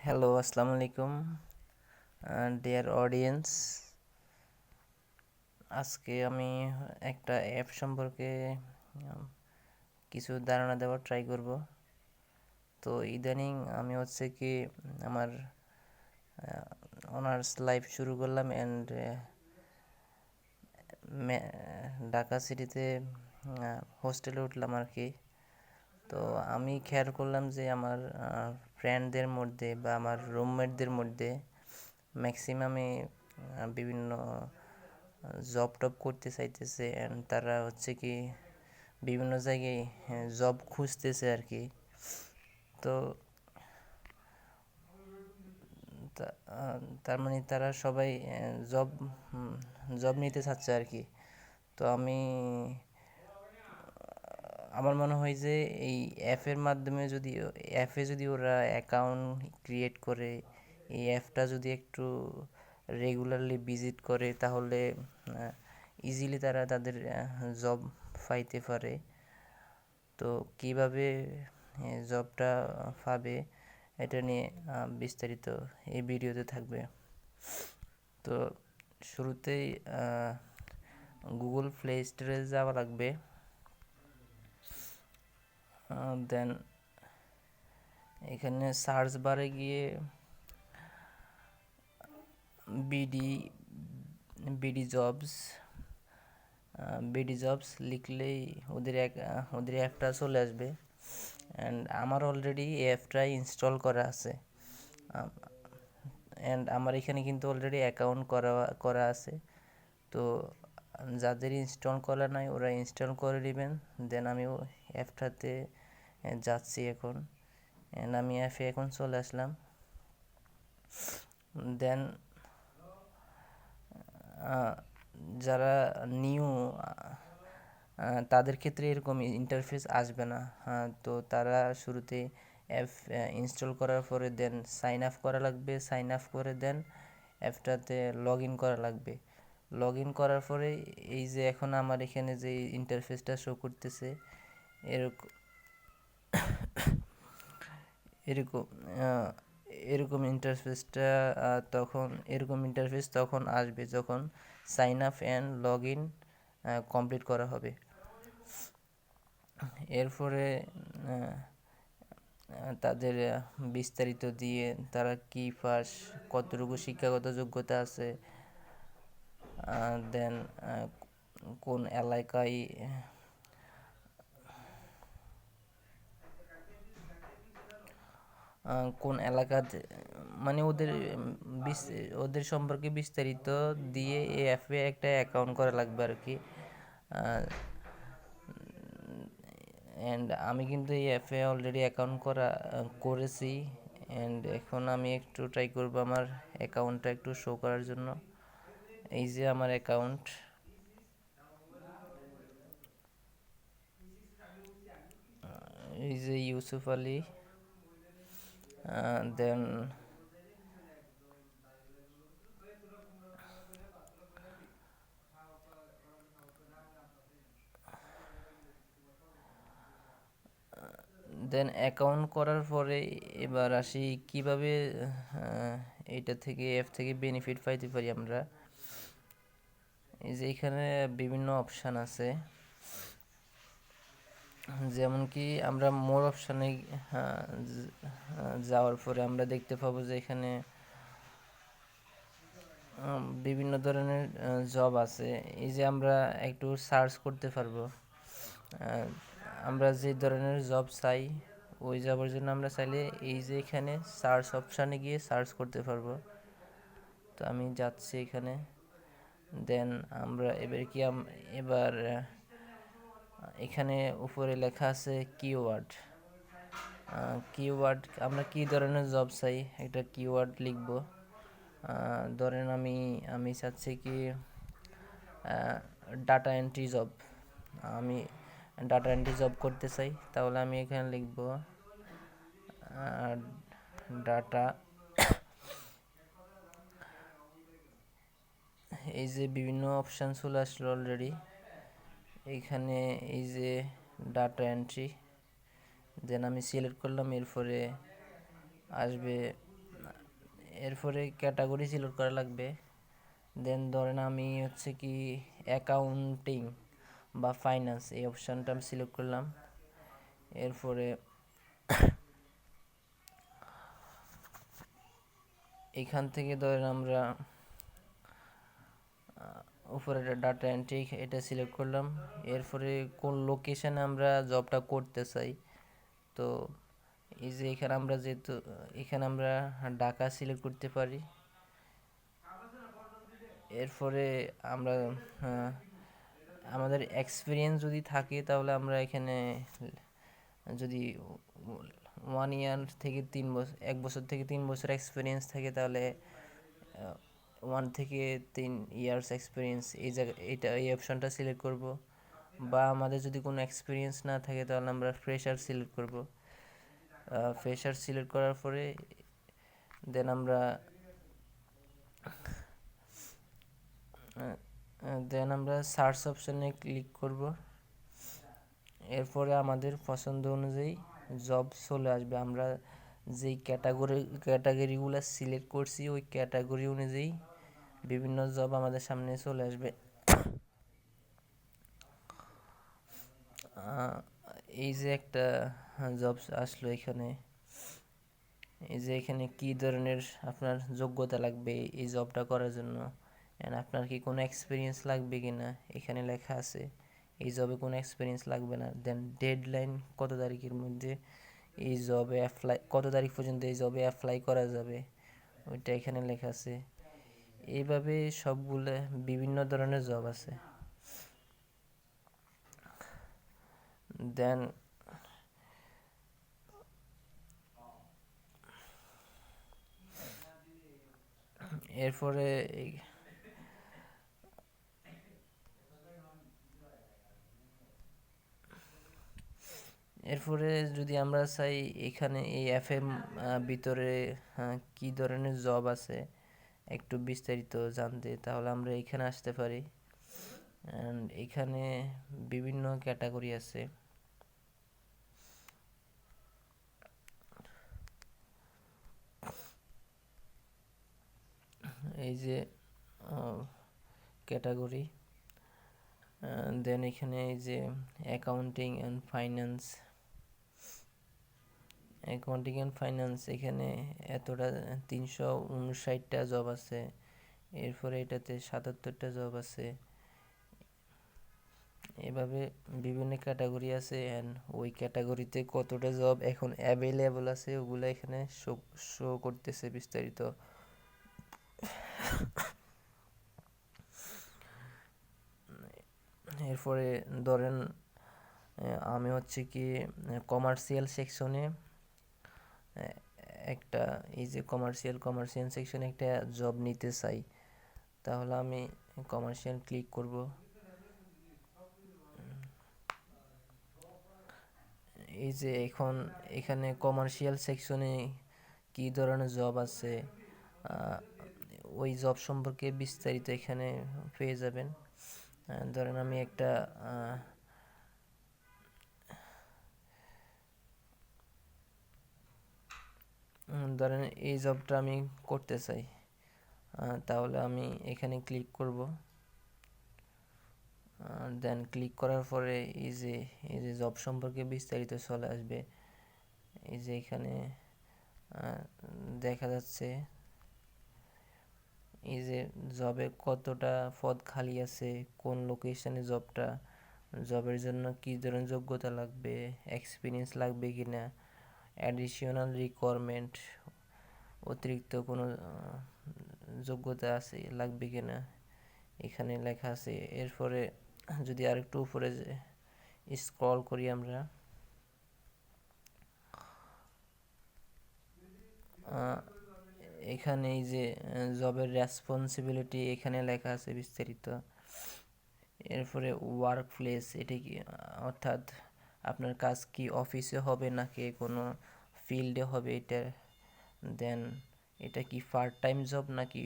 Hello, আসসালামু আলাইকুম dear audience. আজকে আমি একটা অ্যাপ সম্পর্কে উম, কিছু ধারণা দেওয়ার ট্রাই করব। তো ইদানিং আমি হচ্ছে কি আমার অনার্স লাইফ শুরু করলাম অ্যান্ড ঢাকা সিটিতে হোস্টেলে উঠলাম আর কি। তো আমি খেয়াল করলাম যে আমার ফ্রেন্ডদের মধ্যে বা আমার রুমমেটদের মধ্যে ম্যাক্সিমামে বিভিন্ন জব টব করতে চাইতেছে অ্যান্ড তারা হচ্ছে কি বিভিন্ন জায়গায় জব খুঁজতেছে আর কি। তো তার মানে তারা সবাই জব জব নিতে চাচ্ছে আর কি। তো আমার মনে হয় যে এই অ্যাপের মাধ্যমে যদি ওরা অ্যাকাউন্ট ক্রিয়েট করে, এই অ্যাপটা যদি একটু রেগুলারলি ভিজিট করে তাহলে ইজিলি তারা তাদের জব পাইতে পারে। তো কিভাবে জবটা পাবে এটা নিয়ে বিস্তারিত এই ভিডিওতে থাকবে। তো শুরুতেই গুগল প্লে স্টোরে যাওয়া লাগবে। দেন এখানে সার্চ বারে গিয়ে BD BD jobs BD jobs লিখলেই ওদের অ্যাপটা চলে আসবে। অ্যান্ড আমার অলরেডি এই অ্যাপটা ইনস্টল করা আছে। অ্যান্ড আমার এখানে কিন্তু অলরেডি অ্যাকাউন্ট করা আছে। তো যাদের ইনস্টল করা নাই ওরা ইনস্টল করে নেবেন। দেন আমি অ্যাপটাতে যাচ্ছি এখন, অ্যান্ড আমি অ্যাপে এখন চলে আসলাম। দেন যারা নিউ তাদের ক্ষেত্রে এরকম ইন্টারফেস আসবে না। তো তারা শুরুতে অ্যাপ ইনস্টল করার পরে দেন সাইন আপ করা লাগবে। সাইন আপ করে দেন অ্যাপটাতে লগ ইন করা লাগবে। লগ ইন করার পরে এই যে এখন আমার এখানে যে ইন্টারফেসটা শো করতেছে এরকম এরকম আহ, এরকম ইন্টারফেস তখন আসবে যখন sign up and log in complete করা হবে। এরপরে তাদের বিস্তারিত দিয়ে তারা কি পাস, কতটুকু শিক্ষাগত যোগ্যতা আছে, দেন কোন এলাকায় কোন এলাকাতে, মানে ওদের সম্পর্কে বিস্তারিত দিয়ে এই অ্যাপে একটা অ্যাকাউন্ট করা লাগবে আর কি। অ্যান্ড আমি কিন্তু এই অ্যাপে অলরেডি অ্যাকাউন্ট করেছি। অ্যান্ড এখন আমি একটু ট্রাই করবো আমার অ্যাকাউন্টটা একটু শো করার জন্য। এই যে আমার অ্যাকাউন্ট, এই যে ইউসুফ আলী। দেন অ্যাকাউন্ট করার পরে এবার আসি কিভাবে এইটা থেকে অ্যাপ থেকে বেনিফিট পাইতে পারি আমরা। এই যে এখানে বিভিন্ন অপশান আছে, যেমন কি আমরা মোর অপশানে যাওয়ার পরে আমরা দেখতে পাবো যে এখানে বিভিন্ন ধরনের জব আছে। এই যে আমরা একটু সার্চ করতে পারবো। আমরা যে ধরনের জব চাই ওই জবের জন্য আমরা চাইলে এই যে এখানে সার্চ অপশানে গিয়ে সার্চ করতে পারবো। তো আমি যাচ্ছি এখানে। দেন আমরা এবার এখানে উপরে লেখা আছে কিওয়ার্ড। আমরা কি ধরনের জব চাই একটা কিওয়ার্ড লিখব। ধরেন আমি চাচ্ছি কি ডাটা এন্ট্রি জব। আমি ডাটা এন্ট্রি জব করতে চাই, তাহলে আমি এখানে লিখব ডাটা। এই যে বিভিন্ন অপশান চলে আসলো অলরেডি এইখানে। এই যে ডাটা এন্ট্রি, দেন আমি সিলেক্ট করলাম। এরপরে আসবে এরপরে ক্যাটাগরি সিলেক্ট করা লাগবে। দেন ধরেন আমি হচ্ছে কি অ্যাকাউন্টিং বা ফাইন্যান্স এই অপশানটা আমি সিলেক্ট করলাম। এরপরে এখান থেকে ধরেন আমরা উপরে ডাটা এন্ট্রি এটা সিলেক্ট করলাম। এরপরে কোন লোকেশানে আমরা জবটা করতে চাই, তো এই যে এখানে আমরা যেহেতু এখানে আমরা ঢাকা সিলেক্ট করতে পারি। এরপরে আমরা আমাদের এক্সপিরিয়েন্স যদি থাকে তাহলে আমরা এখানে যদি 1 ইয়ার থেকে 3 বছর 1 বছর থেকে 3 বছর এক্সপিরিয়েন্স থাকে তাহলে 1 থেকে 3 ইয়ার্স এক্সপিরিয়েন্স এই জায়গা এই অপশনটা সিলেক্ট করব। বা আমাদের যদি কোনো এক্সপিরিয়েন্স না থাকে তাহলে আমরা ফ্রেশার সিলেক্ট করব। ফ্রেশার সিলেক্ট করার পরে দেন আমরা সার্চ অপশানে ক্লিক করব। এরপরে আমাদের পছন্দ অনুযায়ী জব চলে আসবে। আমরা যেই ক্যাটাগরিগুলো সিলেক্ট করছি ওই ক্যাটাগরি অনুযায়ী বিভিন্ন জব আমাদের সামনে চলে আসবে। এই যে একটা জব আসলো এখানে, এই যে এখানে কি ধরনের আপনার যোগ্যতা লাগবে এই জবটা করার জন্য, আপনার কি কোনো এক্সপিরিয়েন্স লাগবে কি না এখানে লেখা আছে। এই জবে কোনো এক্সপিরিয়েন্স লাগবে না। দেন ডেডলাইন কত তারিখের মধ্যে এই জবে অ্যাপ্লাই, কত তারিখ পর্যন্ত এই জবে অ্যাপ্লাই করা যাবে ওইটা এখানে লেখা আছে। এইভাবে সবগুলো বিভিন্ন ধরনের জব আছে। দেন এরপরে যদি আমরা চাই এখানে এই অ্যাপের ভিতরে কি ধরনের জব আছে একটু বিস্তারিত জানতে, তাহলে আমরা এখানে আসতে পারি। অ্যান্ড এখানে বিভিন্ন ক্যাটাগরি আছে। এই যে ক্যাটাগরি, দেন এখানে এই যে অ্যাকাউন্টিং অ্যান্ড ফাইন্যান্স এখানে এতটা 359টা জব আছে। এরপরে এটাতে 77টা জব আছে। এভাবে বিভিন্ন ক্যাটাগরি আছে অ্যান্ড ওই ক্যাটাগরিতে কতটা জব এখন অ্যাভেলেবল আছে ওগুলো এখানে শো করতেছে বিস্তারিত। এরপরে ধরেন আমি হচ্ছে কি কমার্শিয়াল সেকশনে একটা, এই যে কমার্শিয়াল সেকশনে একটা জব নিতে চাই, তাহলে আমি কমার্শিয়াল ক্লিক করব। এই যে এখন এখানে কমার্শিয়াল সেকশনে কি ধরনের জব আছে ওই জব সম্পর্কে বিস্তারিত এখানে পেয়ে যাবেন। ধরেন আমি একটা ধরেন এই জবটা আমি করতে চাই, তাহলে আমি এখানে ক্লিক করব। দেন ক্লিক করার পরে এই যে জব সম্পর্কে বিস্তারিত চলে আসবে। এই যে এখানে দেখা যাচ্ছে এই যে জবে কতটা পদ খালি আছে, কোন লোকেশনে জবটা, জবের জন্য কী ধরনের যোগ্যতা লাগবে, এক্সপিরিয়েন্স লাগবে কি না, অ্যাডিশনাল রিকোয়ারমেন্ট অতিরিক্ত কোনো যোগ্যতা আছে লাগবে কি না এখানে লেখা আছে। এরপরে যদি আরেকটু উপরে স্ক্রল করি আমরা, এখানে এই যে জবের রেসপন্সিবিলিটি এখানে লেখা আছে বিস্তারিত। এরপরে ওয়ার্ক প্লেস, এটা কি অর্থাৎ আপনার কাজ কি অফিসে হবে নাকি কোনো ফিল্ডে হবে এটা। দেন এটা কি পার্ট টাইম জব নাকি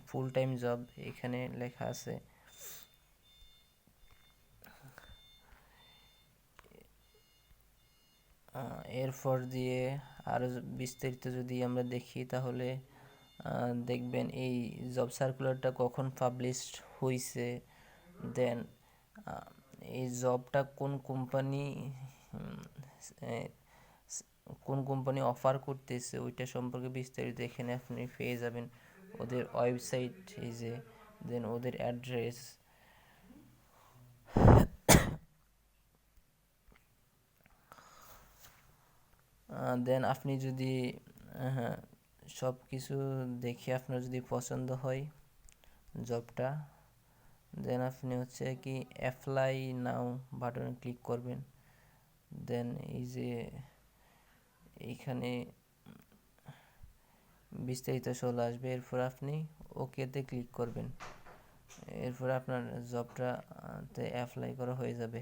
ফুল টাইম জব এখানে লেখা আছে। এরপর দিয়ে আরও বিস্তারিত যদি আমরা দেখি তাহলে দেখবেন এই জব সার্কুলারটা কখন পাবলিশড হয়েছে, দেন এই জবটা কোন কোম্পানি অফার করতেছে ওইটা সম্পর্কে বিস্তারিত এখানে আপনি পেয়ে যাবেন। ওদের ওয়েবসাইট, এই যে দেন ওদের অ্যাড্রেস, দেন আপনি যদি হ্যাঁ, সব কিছু দেখে আপনার যদি পছন্দ হয় জবটা, দেন আপনি হচ্ছে কি অ্যাপ্লাই নাও বাটনে ক্লিক করবেন। দেন এই যে এইখানে বিস্তারিত চলে আসবে, এরপর আপনি ওকেতে ক্লিক করবেন। এরপর আপনার জবটা অ্যাপ্লাই করা হয়ে যাবে।